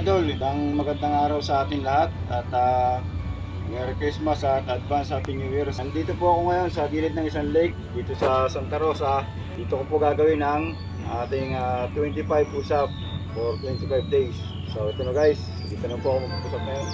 idol, isang magandang araw sa ating lahat at Merry Christmas at Advance Happy New Year. Nandito po ako ngayon sa gilid ng isang lake dito sa Santa Rosa. Dito ko po gagawin ang ating 25 usap for 25 days. So ito na guys, dito na po ako mag-usap ngayon.